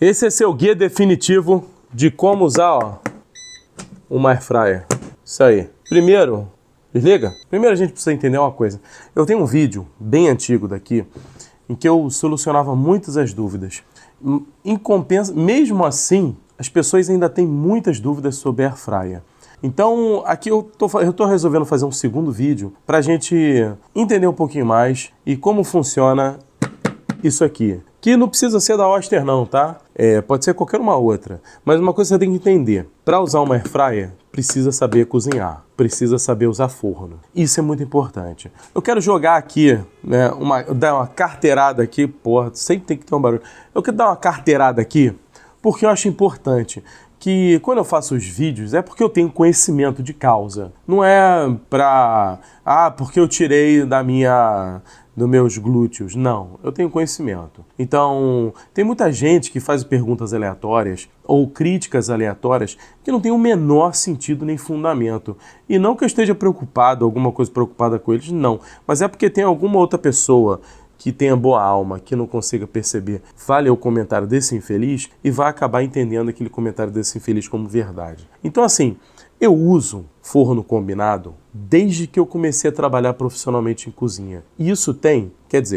Esse é seu guia definitivo de como usar, ó, uma air fryer. Isso aí. Primeiro, desliga. Primeiro a gente precisa entender uma coisa. Eu tenho um vídeo bem antigo daqui em que eu solucionava muitas das dúvidas. Em compensa, mesmo assim, as pessoas ainda têm muitas dúvidas sobre air fryer. Então, aqui eu tô resolvendo fazer um segundo vídeo para a gente entender um pouquinho mais e como funciona isso aqui. Que não precisa ser da Oster não, tá? Pode ser qualquer uma outra. Mas uma coisa você tem que entender. Para usar uma air fryer, precisa saber cozinhar. Precisa saber usar forno. Isso é muito importante. Eu quero jogar aqui, né, dar uma carteirada aqui. Porra, sempre tem que ter um barulho. Eu quero dar uma carteirada aqui porque eu acho importante que quando eu faço os vídeos é porque eu tenho conhecimento de causa. Não é porque eu tirei dos meus glúteos. Não, eu tenho conhecimento. Então, tem muita gente que faz perguntas aleatórias ou críticas aleatórias que não tem o menor sentido nem fundamento. E não que eu esteja preocupado, alguma coisa preocupada com eles, não. Mas é porque tem alguma outra pessoa que tenha boa alma, que não consiga perceber, vai ler o comentário desse infeliz e vai acabar entendendo aquele comentário desse infeliz como verdade. Então, assim, eu uso forno combinado desde que eu comecei a trabalhar profissionalmente em cozinha. E isso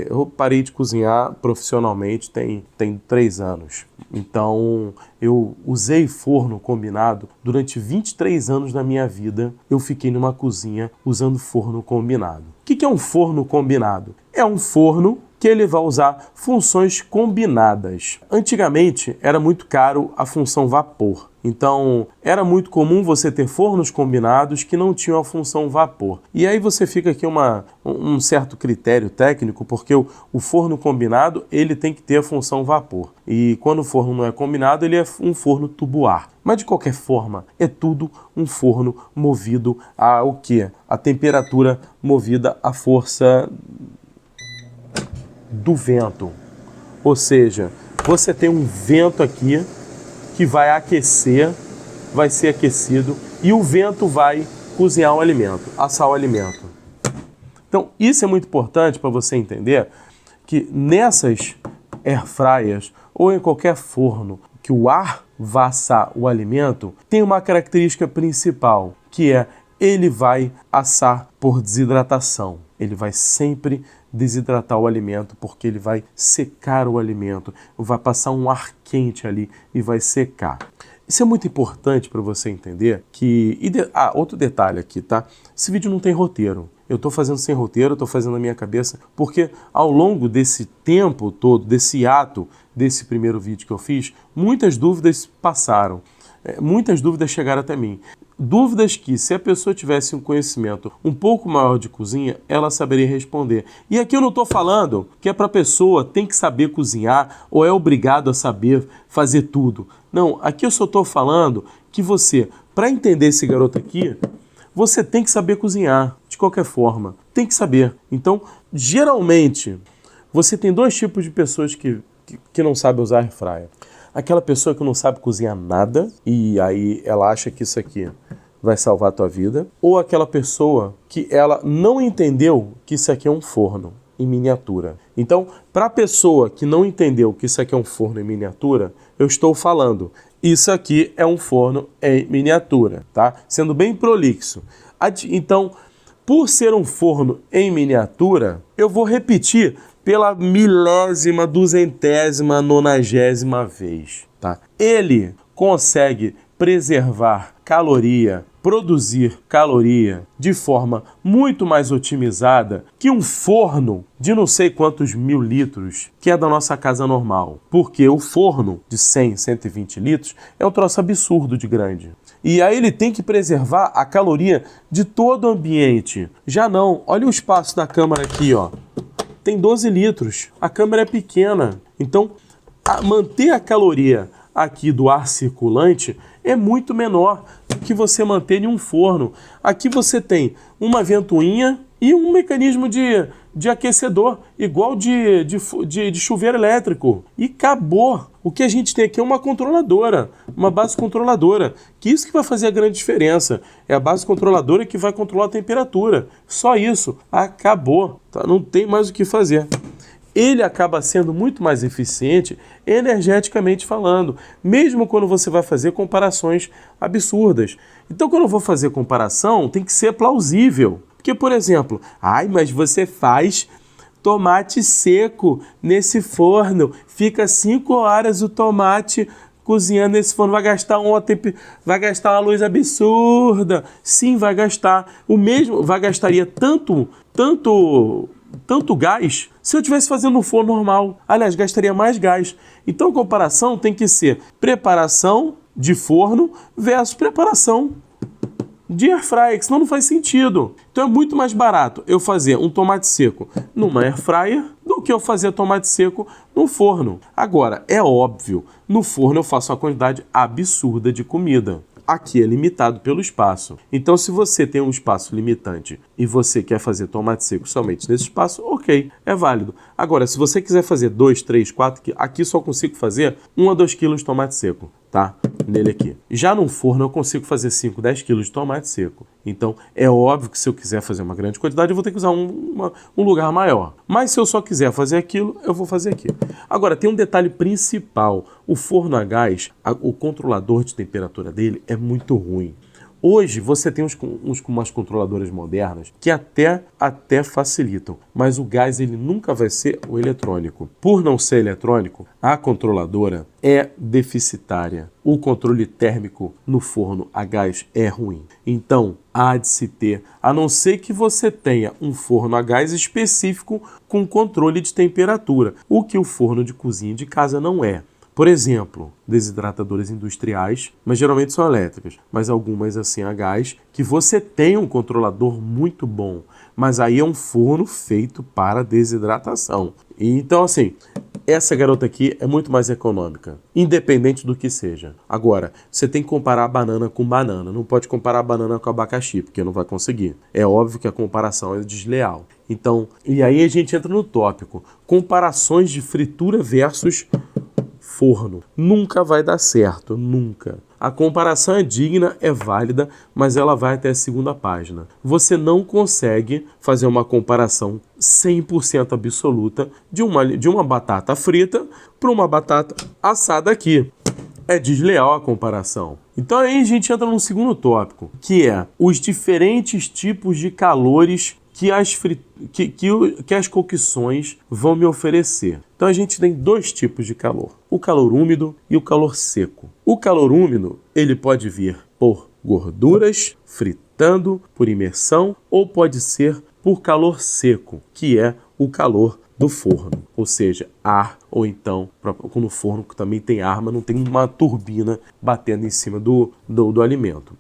eu parei de cozinhar profissionalmente tem 3 anos. Então, eu usei forno combinado durante 23 anos da minha vida. Eu fiquei numa cozinha usando forno combinado. O que é um forno combinado? É um forno que ele vai usar funções combinadas. Antigamente, era muito caro a função vapor. Então, era muito comum você ter fornos combinados que não tinham a função vapor. E aí você fica aqui um certo critério técnico, porque o forno combinado ele tem que ter a função vapor. E quando o forno não é combinado, ele é um forno tubular. Mas de qualquer forma, é tudo um forno movido a o quê? A temperatura movida à força do vento. Ou seja, você tem um vento aqui que vai aquecer, vai ser aquecido e o vento vai cozinhar o alimento, assar o alimento. Então, isso é muito importante para você entender que nessas air fryers ou em qualquer forno que o ar vá assar o alimento, tem uma característica principal, que é ele vai assar por desidratação. Ele vai sempre desidratar o alimento porque ele vai secar o alimento, vai passar um ar quente ali e vai secar. Isso é muito importante para você entender que... outro detalhe aqui, tá? Esse vídeo não tem roteiro. Eu estou fazendo sem roteiro, estou fazendo na minha cabeça, porque ao longo desse tempo todo, desse ato, desse primeiro vídeo que eu fiz, muitas dúvidas passaram. Muitas dúvidas chegaram até mim. Dúvidas que, se a pessoa tivesse um conhecimento um pouco maior de cozinha, ela saberia responder. E aqui eu não estou falando que é para a pessoa tem que saber cozinhar ou é obrigado a saber fazer tudo. Não, aqui eu só estou falando que você, para entender esse garoto aqui, você tem que saber cozinhar, de qualquer forma. Tem que saber. Então, geralmente, você tem 2 tipos de pessoas que não sabem usar air fryer. Aquela pessoa que não sabe cozinhar nada e aí ela acha que isso aqui vai salvar a tua vida. Ou aquela pessoa que ela não entendeu que isso aqui é um forno em miniatura. Então, para a pessoa que não entendeu que isso aqui é um forno em miniatura, eu estou falando, isso aqui é um forno em miniatura, tá? Sendo bem prolixo. Então, por ser um forno em miniatura, eu vou repetir pela 1000ª, 200ª, 90ª vez, tá? Ele consegue preservar caloria, produzir caloria de forma muito mais otimizada que um forno de não sei quantos 1000 litros que é da nossa casa normal. Porque o forno de 100, 120 litros é um troço absurdo de grande. E aí ele tem que preservar a caloria de todo o ambiente. Já não, olha o espaço da câmara aqui, ó. Tem 12 litros, a câmara é pequena. Então, manter a caloria aqui do ar circulante é muito menor do que você manter em um forno. Aqui você tem uma ventoinha e um mecanismo de aquecedor, igual de chuveiro elétrico. E acabou. O que a gente tem aqui é uma controladora, uma base controladora, que isso que vai fazer a grande diferença. É a base controladora que vai controlar a temperatura. Só isso. Acabou. Tá? Não tem mais o que fazer. ele acaba sendo muito mais eficiente energeticamente falando, mesmo quando você vai fazer comparações absurdas. Então, quando eu vou fazer comparação, tem que ser plausível. Porque, por exemplo, mas você faz tomate seco nesse forno, fica 5 horas o tomate cozinhando nesse forno, vai gastar uma luz absurda. Sim, vai gastar. O mesmo, gastaria tanto gás se eu estivesse fazendo no forno normal. Aliás, gastaria mais gás. Então, a comparação tem que ser preparação de forno versus preparação de air fryer, senão não faz sentido. Então é muito mais barato eu fazer um tomate seco numa air fryer do que eu fazer tomate seco no forno. Agora, é óbvio, no forno eu faço uma quantidade absurda de comida. Aqui é limitado pelo espaço. Então, se você tem um espaço limitante e você quer fazer tomate seco somente nesse espaço, ok, é válido. Agora, se você quiser fazer 2, 3, 4, aqui só consigo fazer 1 a 2 quilos de tomate seco, tá? Nele aqui. Já no forno eu consigo fazer 5, 10 quilos de tomate seco. Então, é óbvio que se eu quiser fazer uma grande quantidade, eu vou ter que usar um lugar maior. Mas se eu só quiser fazer aquilo, eu vou fazer aquilo. Agora, tem um detalhe principal. O forno a gás, o controlador de temperatura dele é muito ruim. Hoje você tem umas controladoras modernas que até facilitam, mas o gás ele nunca vai ser o eletrônico. Por não ser eletrônico, a controladora é deficitária. O controle térmico no forno a gás é ruim. Então, há de se ter, a não ser que você tenha um forno a gás específico com controle de temperatura, o que o forno de cozinha de casa não é. Por exemplo, desidratadoras industriais, mas geralmente são elétricas, mas algumas assim a gás, que você tem um controlador muito bom, mas aí é um forno feito para desidratação. Então assim, essa garota aqui é muito mais econômica, independente do que seja. Agora, você tem que comparar banana com banana, não pode comparar banana com abacaxi, porque não vai conseguir. É óbvio que a comparação é desleal. Então, e aí a gente entra no tópico, comparações de fritura versus forno. Nunca vai dar certo, nunca. A comparação é digna, é válida, mas ela vai até a segunda página. Você não consegue fazer uma comparação 100% absoluta de uma batata frita para uma batata assada aqui. É desleal a comparação. Então aí a gente entra num segundo tópico, que é os diferentes tipos de calores que as cocções vão me oferecer. Então a gente tem 2 tipos de calor, o calor úmido e o calor seco. O calor úmido, ele pode vir por gorduras, fritando, por imersão, ou pode ser por calor seco, que é o calor do forno, ou seja, ar, ou então, no forno que também tem ar, mas não tem uma turbina batendo em cima do alimento.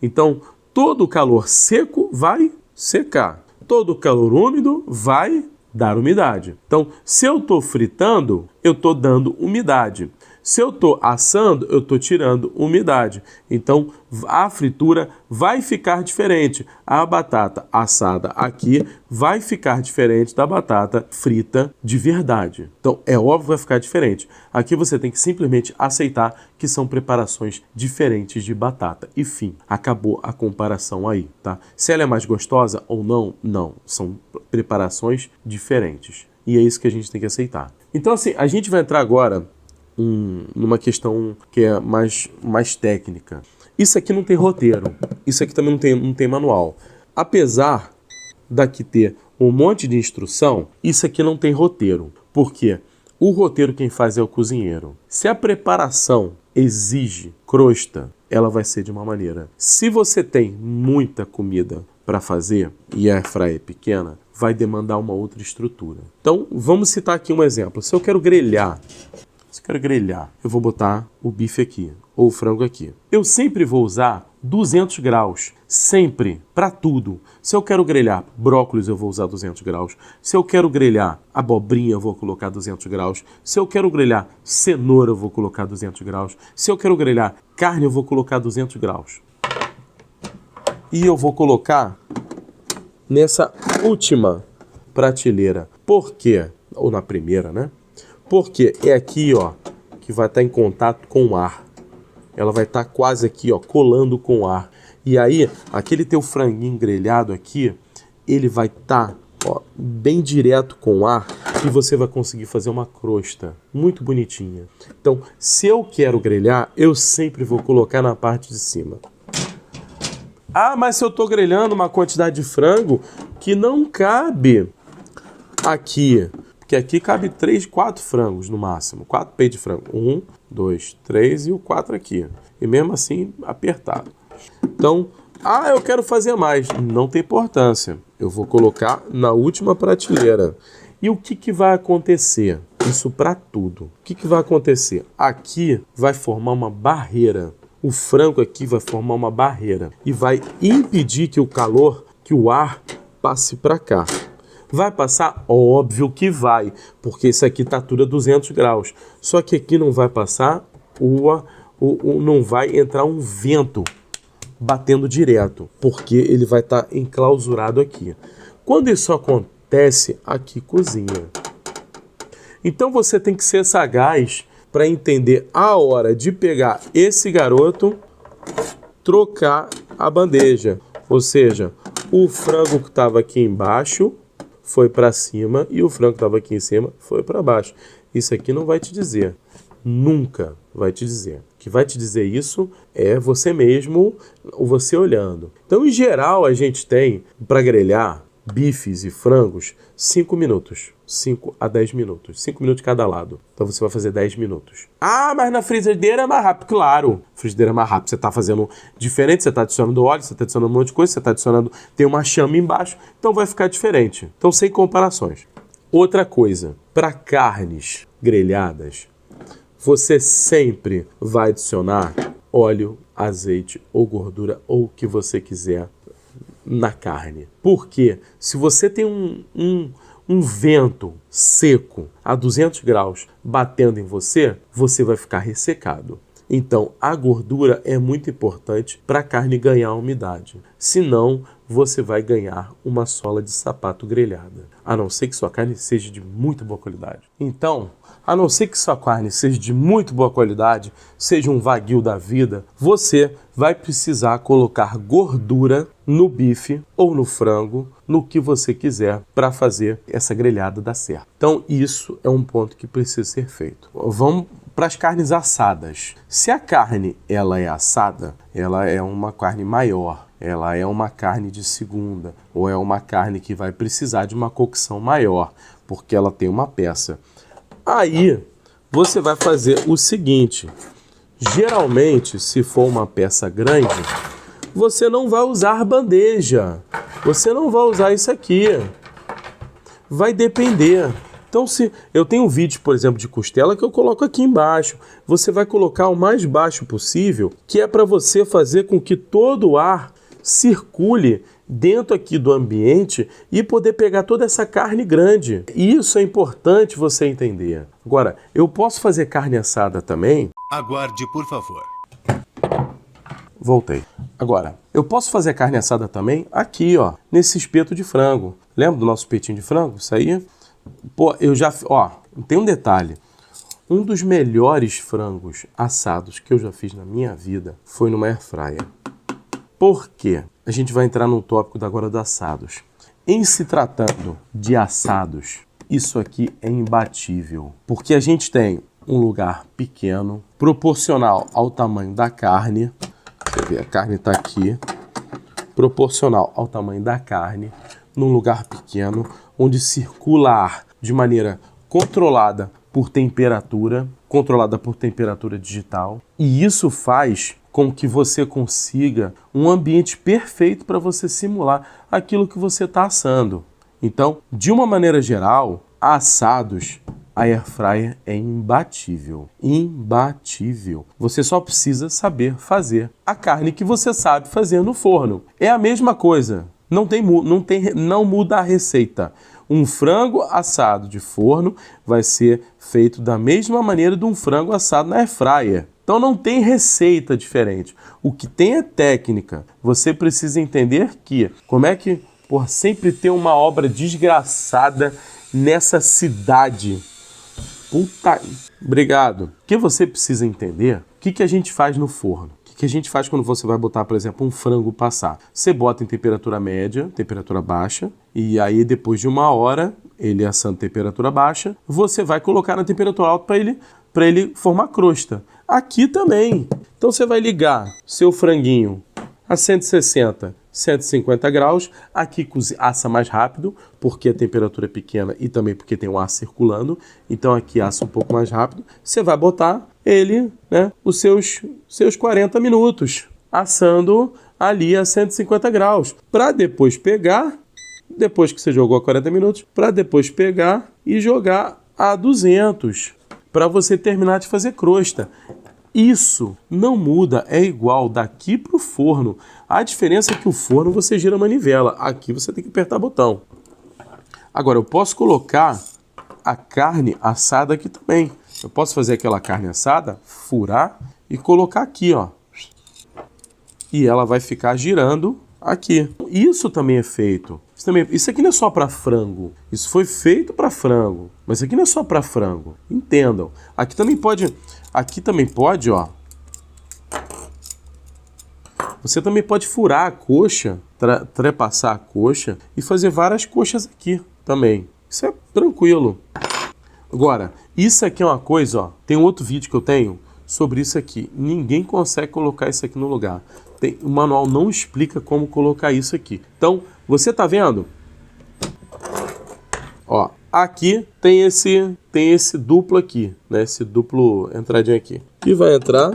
Então, todo o calor seco vai secar. Todo calor úmido vai dar umidade. Então, se eu estou fritando, eu estou dando umidade. Se eu estou assando, eu estou tirando umidade. Então, a fritura vai ficar diferente. A batata assada aqui vai ficar diferente da batata frita de verdade. Então, é óbvio que vai ficar diferente. Aqui você tem que simplesmente aceitar que são preparações diferentes de batata. E fim, acabou a comparação aí, tá? Se ela é mais gostosa ou não, não. São preparações diferentes. E é isso que a gente tem que aceitar. Então, assim, a gente vai entrar agora numa questão que é mais técnica. Isso aqui não tem roteiro. Isso aqui também não tem manual. Apesar daqui ter um monte de instrução, isso aqui não tem roteiro. Por quê? O roteiro quem faz é o cozinheiro. Se a preparação exige crosta, ela vai ser de uma maneira. Se você tem muita comida para fazer e a airfryer é pequena, vai demandar uma outra estrutura. Então, vamos citar aqui um exemplo. Se eu quero grelhar, eu vou botar o bife aqui, ou o frango aqui. Eu sempre vou usar 200 graus, sempre, para tudo. Se eu quero grelhar brócolis, eu vou usar 200 graus. Se eu quero grelhar abobrinha, eu vou colocar 200 graus. Se eu quero grelhar cenoura, eu vou colocar 200 graus. Se eu quero grelhar carne, eu vou colocar 200 graus. E eu vou colocar nessa última prateleira. Por quê? Ou na primeira, né? Porque é aqui, ó, que vai estar em contato com o ar. Ela vai estar quase aqui, ó, colando com o ar. E aí, aquele teu franguinho grelhado aqui, ele vai estar ó, bem direto com o ar, e você vai conseguir fazer uma crosta muito bonitinha. Então, se eu quero grelhar, eu sempre vou colocar na parte de cima. Ah, mas se eu estou grelhando uma quantidade de frango que não cabe aqui, porque aqui cabe 3, 4 frangos no máximo, 4 peitos de frango. 1, 2, 3 e o 4 aqui. E mesmo assim, apertado. Então, eu quero fazer mais. Não tem importância. Eu vou colocar na última prateleira. E o que vai acontecer? Isso para tudo. O que vai acontecer? Aqui vai formar uma barreira. O frango aqui vai formar uma barreira e vai impedir que o calor, que o ar passe para cá. Vai passar? Óbvio que vai, porque isso aqui está tudo a 200 graus. Só que aqui não vai passar, não vai entrar um vento batendo direto, porque ele vai estar enclausurado aqui. Quando isso acontece, aqui cozinha. Então você tem que ser sagaz para entender a hora de pegar esse garoto, trocar a bandeja. Ou seja, o frango que estava aqui embaixo foi para cima e o frango que estava aqui em cima foi para baixo. Isso aqui não vai te dizer. Nunca vai te dizer. O que vai te dizer isso é você mesmo, ou você olhando. Então, em geral, a gente tem, para grelhar bifes e frangos, 5 minutos. 5 a 10 minutos. 5 minutos de cada lado. Então, você vai fazer 10 minutos. Ah, mas na frigideira é mais rápido. Claro, frigideira é mais rápido. Você está fazendo diferente, você está adicionando óleo, você está adicionando um monte de coisa, você está adicionando... Tem uma chama embaixo, então vai ficar diferente. Então, sem comparações. Outra coisa, para carnes grelhadas, você sempre vai adicionar óleo, azeite ou gordura ou o que você quiser na carne. Porque se você tem um vento seco a 200 graus batendo em você, você vai ficar ressecado. Então, a gordura é muito importante para a carne ganhar umidade. Senão, você vai ganhar uma sola de sapato grelhada. A não ser que sua carne seja de muito boa qualidade. Então, a não ser que sua carne seja de muito boa qualidade, seja um wagyu da vida, você vai precisar colocar gordura no bife ou no frango, no que você quiser, para fazer essa grelhada dar certo. Então, isso é um ponto que precisa ser feito. Vamos para as carnes assadas. Se a carne ela é assada, ela é uma carne maior, ela é uma carne de segunda, ou é uma carne que vai precisar de uma cocção maior, porque ela tem uma peça. Aí, você vai fazer o seguinte, geralmente, se for uma peça grande, você não vai usar bandeja, você não vai usar isso aqui, vai depender. Então, se eu tenho um vídeo, por exemplo, de costela que eu coloco aqui embaixo, você vai colocar o mais baixo possível, que é para você fazer com que todo o ar circule dentro aqui do ambiente e poder pegar toda essa carne grande. Isso é importante você entender. Agora, eu posso fazer carne assada também? Aguarde, por favor. Voltei. Agora, eu posso fazer carne assada também aqui, ó, nesse espeto de frango. Lembra do nosso espetinho de frango? Isso aí? Pô, eu já... Ó, tem um detalhe. Um dos melhores frangos assados que eu já fiz na minha vida foi numa airfryer. Por quê? A gente vai entrar no tópico agora dos assados. Em se tratando de assados, isso aqui é imbatível. Porque a gente tem um lugar pequeno, proporcional ao tamanho da carne. Você vê, a carne está aqui. Proporcional ao tamanho da carne, num lugar pequeno, onde circula ar de maneira controlada por temperatura digital. E isso faz com que você consiga um ambiente perfeito para você simular aquilo que você está assando. Então, de uma maneira geral, assados, a airfryer é imbatível. Imbatível. Você só precisa saber fazer a carne que você sabe fazer no forno. É a mesma coisa. Não muda a receita. Um frango assado de forno vai ser feito da mesma maneira de um frango assado na airfryer. Então não tem receita diferente. O que tem é técnica. Você precisa entender que sempre tem uma obra desgraçada nessa cidade. Puta... Obrigado. O que você precisa entender? O que a gente faz no forno? O que a gente faz quando você vai botar, por exemplo, um frango passar? Você bota em temperatura média, temperatura baixa, e aí depois de 1 hora, ele assando temperatura baixa, você vai colocar na temperatura alta para ele formar crosta. Aqui também. Então você vai ligar seu franguinho a 160, 150 graus. Aqui assa mais rápido, porque a temperatura é pequena e também porque tem o ar circulando. Então aqui assa um pouco mais rápido. Você vai botar ele, né, os seus 40 minutos, assando ali a 150 graus. Para depois pegar, depois que você jogou a 40 minutos, para depois pegar e jogar a 200, para você terminar de fazer crosta. Isso não muda, é igual daqui para o forno. A diferença é que o forno você gira a manivela, aqui você tem que apertar botão. Agora, eu posso colocar a carne assada aqui também. Eu posso fazer aquela carne assada, furar e colocar aqui, ó. E ela vai ficar girando aqui. Isso também é feito. Isso aqui não é só para frango. Isso foi feito para frango. Mas isso aqui não é só para frango. Entendam. Aqui também pode, ó. Você também pode furar a coxa, trepassar a coxa e fazer várias coxas aqui também. Isso é tranquilo. Agora, isso aqui é uma coisa, ó. Tem um outro vídeo que eu tenho sobre isso aqui. Ninguém consegue colocar isso aqui no lugar. O manual não explica como colocar isso aqui. Então, você tá vendo? Ó, aqui tem esse duplo aqui, né? Esse duplo entradinho aqui. Que vai entrar,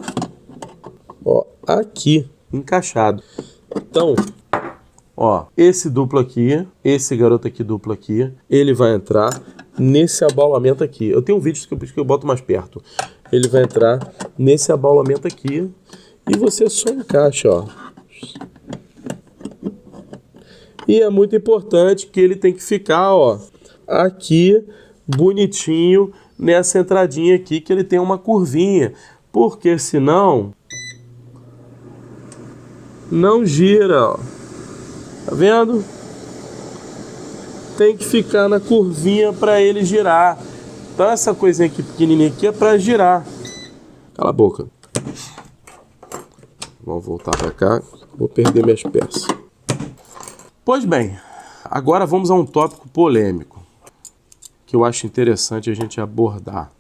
ó, aqui, encaixado. Então, ó, esse duplo aqui, esse garoto aqui duplo aqui, ele vai entrar nesse abaulamento aqui. Eu tenho um vídeo que eu boto mais perto. Ele vai entrar nesse abaulamento aqui e você só encaixa, ó. E é muito importante que ele tem que ficar, ó, aqui bonitinho nessa entradinha aqui, que ele tem uma curvinha, porque senão não gira, ó. Tá vendo? Tem que ficar na curvinha para ele girar. Então essa coisinha aqui pequenininha aqui é para girar. Cala a boca. Vamos voltar para cá. Vou perder minhas peças. Pois bem, agora vamos a um tópico polêmico que eu acho interessante a gente abordar.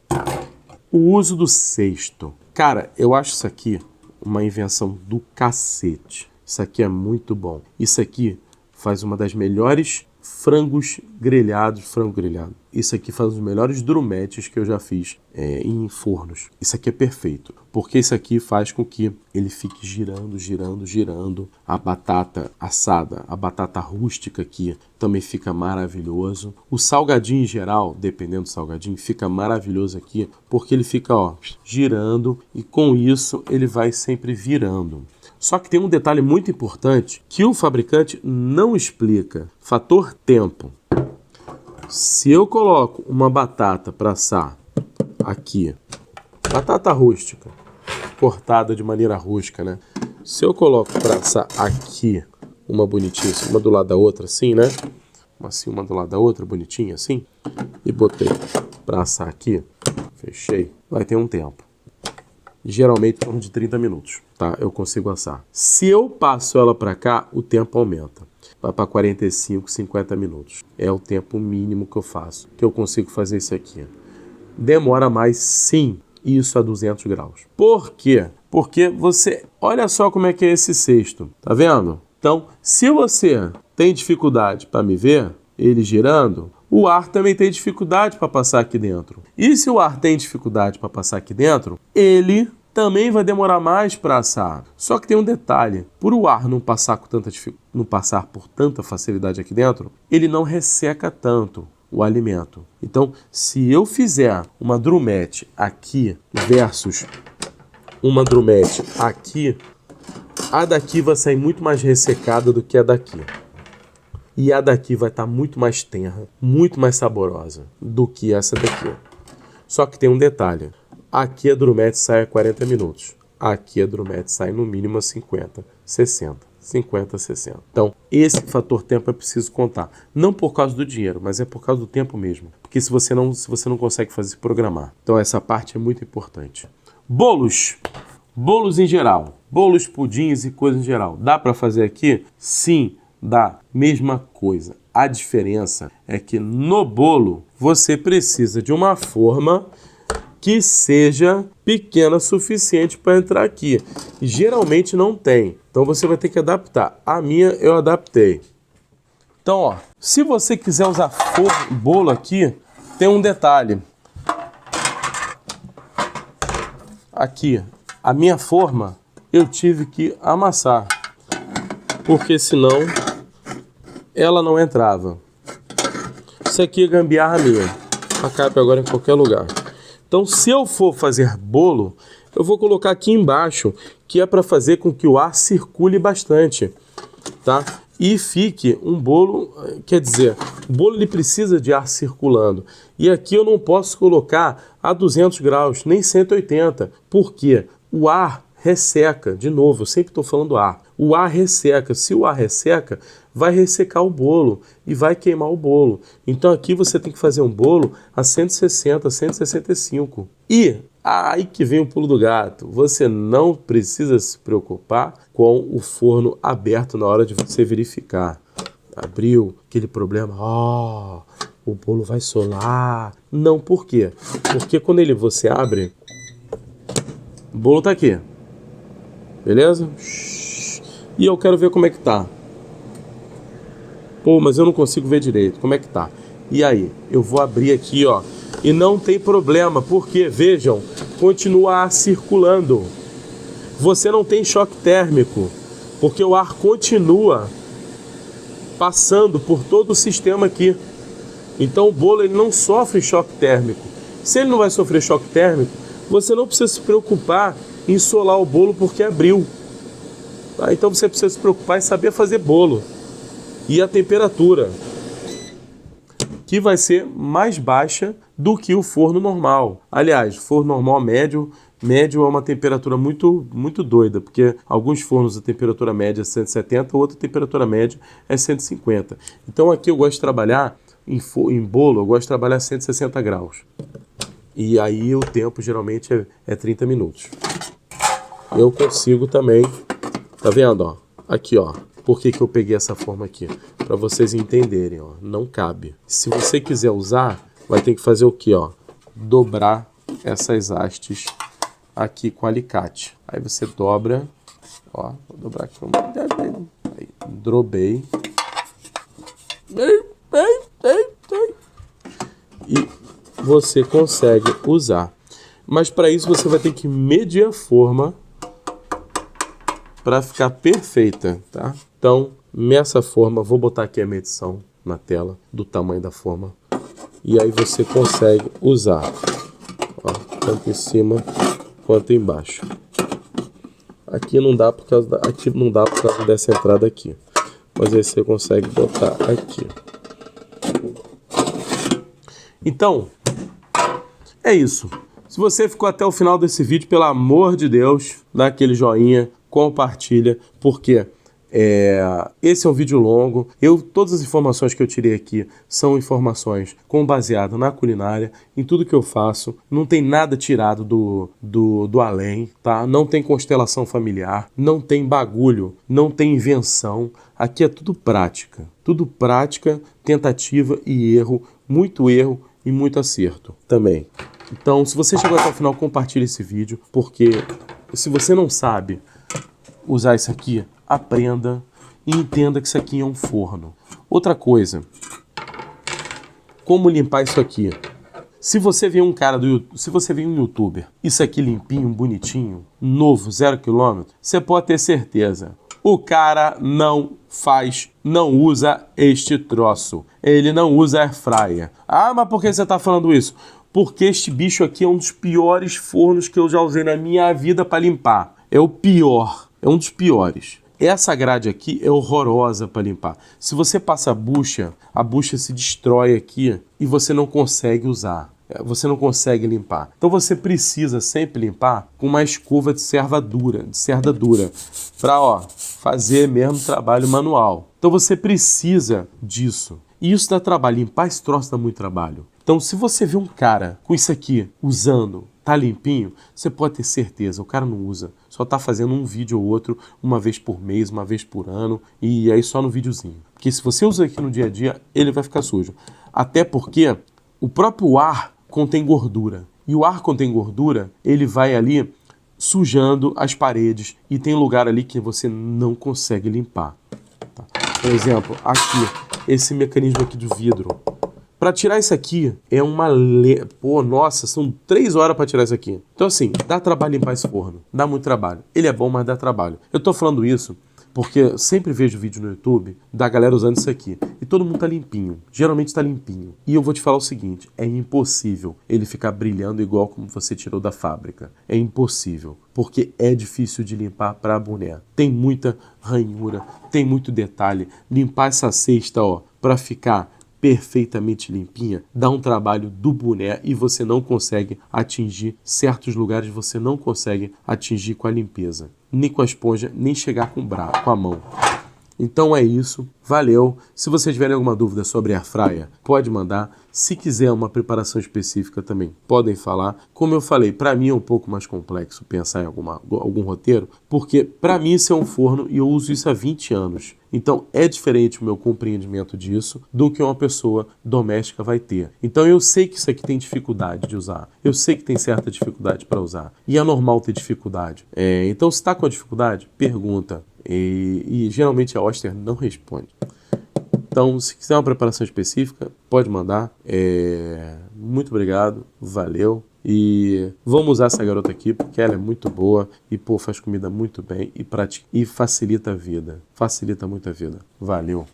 O uso do cesto. Cara, eu acho isso aqui uma invenção do cacete. Isso aqui é muito bom. Isso aqui faz uma das melhores frango grelhado. Isso aqui faz os melhores drumetes que eu já fiz em fornos. Isso aqui é perfeito, porque isso aqui faz com que ele fique girando. A batata assada, a batata rústica aqui também fica maravilhoso. O salgadinho em geral, dependendo do salgadinho, fica maravilhoso aqui, porque ele fica, ó, girando e com isso ele vai sempre virando. Só que tem um detalhe muito importante que o fabricante não explica. Fator tempo. Se eu coloco uma batata para assar aqui, batata rústica, cortada de maneira rústica, né? Se eu coloco para assar aqui, uma bonitinha, uma do lado da outra, assim, né? Assim, uma do lado da outra, bonitinha, assim. E botei para assar aqui, fechei, vai ter um tempo. Geralmente em torno de 30 minutos, tá? Eu consigo assar. Se eu passo ela para cá, o tempo aumenta. Vai para 45, 50 minutos. É o tempo mínimo que eu faço, que eu consigo fazer isso aqui. Demora mais, sim, isso a 200 graus. Por quê? Porque você... Olha só como é que é esse cesto, tá vendo? Então, se você tem dificuldade para me ver, ele girando, o ar também tem dificuldade para passar aqui dentro. E se o ar tem dificuldade para passar aqui dentro, ele também vai demorar mais para assar. Só que tem um detalhe, por o ar não passar por tanta facilidade aqui dentro, ele não resseca tanto o alimento. Então, se eu fizer uma drumete aqui versus uma drumete aqui, a daqui vai sair muito mais ressecada do que a daqui. E a daqui vai estar muito mais tenra, muito mais saborosa do que essa daqui. Só que tem um detalhe. Aqui a drumete sai a 40 minutos. Aqui a drumete sai no mínimo a 50, 60. 50, 60. Então, esse fator tempo é preciso contar. Não por causa do dinheiro, mas é por causa do tempo mesmo. Porque se você não consegue programar. Então, essa parte é muito importante. Bolos. Bolos em geral, bolos, pudins e coisas em geral. Dá para fazer aqui? Sim, dá. Mesma coisa. A diferença é que no bolo você precisa de uma forma que seja pequena o suficiente para entrar aqui. Geralmente não tem, então você vai ter que adaptar. A minha eu adaptei. Então, ó, se você quiser usar bolo aqui, tem um detalhe. Aqui, a minha forma eu tive que amassar, porque senão ela não entrava. Isso aqui é gambiarra minha. Cabe agora em qualquer lugar. Então, se eu for fazer bolo, eu vou colocar aqui embaixo, que é para fazer com que o ar circule bastante, tá? E fique um bolo, quer dizer, o bolo ele precisa de ar circulando. E aqui eu não posso colocar a 200 graus, nem 180. Por quê? O ar resseca. De novo, eu sempre estou falando ar. O ar resseca. Se o ar resseca, vai ressecar o bolo e vai queimar o bolo. Então aqui você tem que fazer um bolo a 160, 165. E aí que vem o pulo do gato. Você não precisa se preocupar com o forno aberto na hora de você verificar. Abriu aquele problema, o bolo vai solar. Não, por quê? Porque quando você abre, o bolo tá aqui. Beleza? E eu quero ver como é que tá. Pô, mas eu não consigo ver direito. Como é que tá? E aí? Eu vou abrir aqui, ó. E não tem problema, porque, vejam, continua circulando. Você não tem choque térmico, porque o ar continua passando por todo o sistema aqui. Então o bolo ele não sofre choque térmico. Se ele não vai sofrer choque térmico, você não precisa se preocupar em solar o bolo porque abriu. Tá? Então você precisa se preocupar em saber fazer bolo. E a temperatura, que vai ser mais baixa do que o forno normal. Aliás, forno normal médio é uma temperatura muito, muito doida, porque alguns fornos a temperatura média é 170, outra temperatura média é 150. Então aqui eu gosto de trabalhar em bolo, eu gosto de trabalhar a 160 graus. E aí o tempo geralmente é 30 minutos. Eu consigo também, tá vendo, ó? Aqui, ó. Por que eu peguei essa forma aqui? Para vocês entenderem, ó. Não cabe. Se você quiser usar, vai ter que fazer o quê, ó? Dobrar essas hastes aqui com alicate. Aí você dobra, ó. Vou dobrar aqui. Aí, dobrei. E você consegue usar. Mas para isso você vai ter que medir a forma para ficar perfeita, tá? Então, nessa forma, vou botar aqui a medição na tela do tamanho da forma. E aí você consegue usar, ó, tanto em cima quanto embaixo. Aqui não dá por causa dessa entrada aqui. Mas aí você consegue botar aqui. Então, é isso. Se você ficou até o final desse vídeo, pelo amor de Deus, dá aquele joinha, compartilha, porque esse é um vídeo longo. Todas as informações que eu tirei aqui são informações baseadas na culinária, em tudo que eu faço. Não tem nada tirado do além, tá? Não tem constelação familiar, não tem bagulho, não tem invenção. Aqui é tudo prática, tentativa e erro, muito erro e muito acerto também. Então, se você chegou até o final, compartilhe esse vídeo, porque se você não sabe usar isso aqui, aprenda e entenda que isso aqui é um forno. Outra coisa, como limpar isso aqui? Se você vê um youtuber, isso aqui limpinho, bonitinho, novo, 0 km, você pode ter certeza, o cara não usa este troço. Ele não usa air fryer. Ah, mas por que você está falando isso? Porque este bicho aqui é um dos piores fornos que eu já usei na minha vida para limpar. É o pior. É um dos piores. Essa grade aqui é horrorosa para limpar. Se você passa a bucha se destrói aqui e você não consegue usar. Você não consegue limpar. Então você precisa sempre limpar com uma escova de cerda dura, para fazer mesmo trabalho manual. Então você precisa disso. E isso dá trabalho. Limpar esse troço dá muito trabalho. Então se você vê um cara com isso aqui usando tá limpinho, você pode ter certeza, o cara não usa. Só tá fazendo um vídeo ou outro, uma vez por mês, uma vez por ano, e aí só no videozinho. Porque se você usa aqui no dia a dia, ele vai ficar sujo. Até porque o próprio ar contém gordura. E o ar contém gordura, ele vai ali sujando as paredes e tem lugar ali que você não consegue limpar. Tá? Por exemplo, aqui, esse mecanismo aqui do vidro. Para tirar isso aqui, é uma... Pô, nossa, são 3 horas para tirar isso aqui. Então assim, dá trabalho limpar esse forno. Dá muito trabalho. Ele é bom, mas dá trabalho. Eu tô falando isso porque eu sempre vejo vídeo no YouTube da galera usando isso aqui. E todo mundo tá limpinho. Geralmente tá limpinho. E eu vou te falar o seguinte, é impossível ele ficar brilhando igual como você tirou da fábrica. É impossível. Porque é difícil de limpar para boné. Tem muita ranhura, tem muito detalhe. Limpar essa cesta, ó, para ficar perfeitamente limpinha, dá um trabalho do boné e você não consegue atingir certos lugares, você não consegue atingir com a limpeza, nem com a esponja, nem chegar com o braço, com a mão. Então é isso, valeu. Se vocês tiverem alguma dúvida sobre airfryer, pode mandar. Se quiser uma preparação específica também, podem falar. Como eu falei, para mim é um pouco mais complexo pensar em algum roteiro, porque para mim isso é um forno e eu uso isso há 20 anos. Então é diferente o meu compreendimento disso do que uma pessoa doméstica vai ter. Então eu sei que isso aqui tem dificuldade de usar. Eu sei que tem certa dificuldade para usar. E é normal ter dificuldade. Então se está com dificuldade, pergunta. E geralmente a Oster não responde. Então, se quiser uma preparação específica, pode mandar. Muito obrigado, valeu. E vamos usar essa garota aqui, porque ela é muito boa e, pô, faz comida muito bem e facilita a vida. Facilita muito a vida. Valeu.